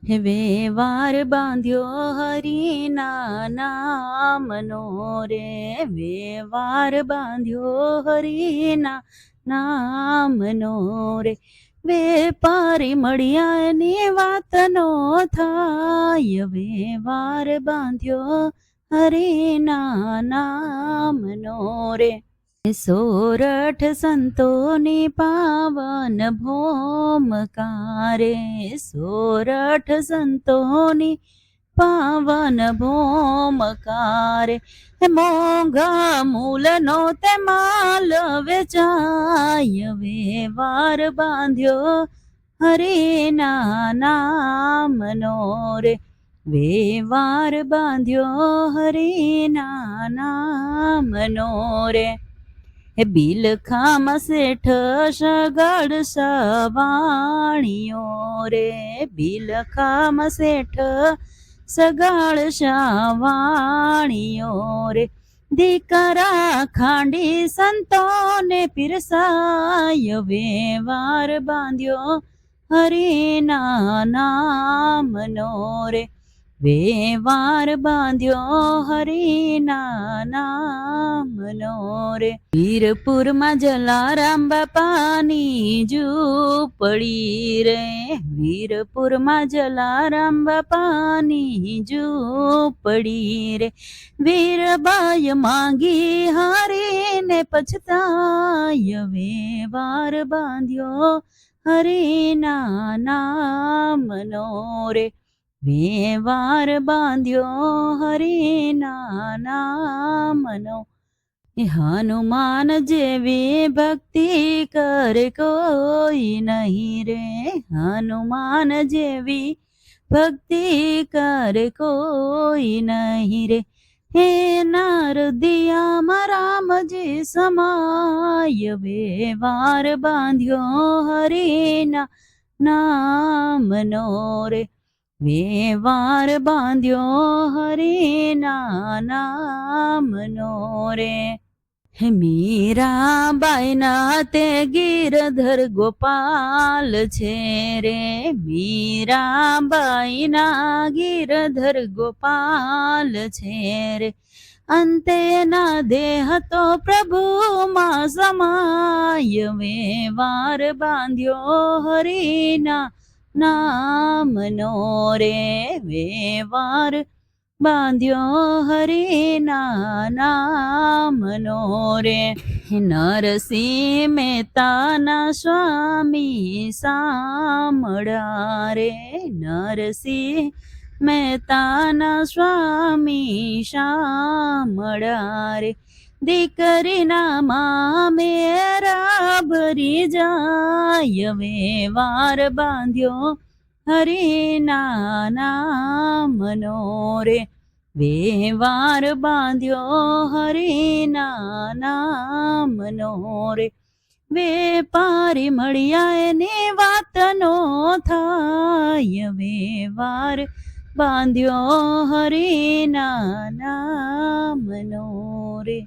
હે વેવાર બાંધ્યો હરિના નામનો રે, વેવાર બાંધ્યો હરિના નામનો રે, વેપારી મળ્યા એની વાત નો થાય, વેવાર બાંધ્યો હરિના નામનો રે. સોરઠ સંતોની પાવન ભોમકારે, સોરઠ સંતોની પાવન ભોમકારે, મોંઘા મૂલનો તે માલ વેચાય, વેવાર બાંધ્યો હરિના નામનો રે, વેવાર બાંધ્યો હરિના નામનો રે. બિલખામાં શેઠ સગડ સવાણીઓ રે, બિલખામાં શેઠ સગડ સવાણીઓ રે, દીકરા ખાંડી સંતોને પીરસાય, વેવાર બાંધ્યો હરિના નામનો રે, વેવાર બાંધ્યો હરિના નામનો રે. વીરપુરમાં જલારામ બાપાની ઝૂંપડી રે, વીરપુરમાં જલારામ બાપાની ઝૂંપડી રે, વીરબાઈ માંગી હારીને પછતાય, વેવાર બાંધ્યો હરિના નામનો રે, વેવાર બાંધ્યો હરિના નામનો. હનુમાન જેવી ભક્તિ કરે કોઈ નહીં રે, હનુમાન જેવી ભક્તિ કરે કોઈ નહીં રે, હે નારદિયામાં રામજી સમાય, વેવાર બાંધ્યો હરિના નામનો રે, વેવાર બાંધ્યો હરિના નામનો રે. હે મીરાબાઈના તે ગિરધર ગોપાલ છે રે, મીરાબાઈના ગિરધર ગોપાલ છે રે, અંતે ના દેહ તો પ્રભુમાં સમાય, વેવાર બાંધ્યો હરિના નામનો રે, વેવાર બાંધ્યો હરિના નામનો રે. નરસિંહ મહેતાના સ્વામી સામળા રે, નરસિંહ મહેતાના સ્વામી સામળા રે, દીકરીના મામેરા ભરી જાય, વેવાર બાંધ્યો હરિના નામનો રે, વેવાર બાંધ્યો હરિના નામનો રે, વેપારી મળ્યા એની વાત નો થાય, વેવાર બાંધ્યો હરિના નામનો રે.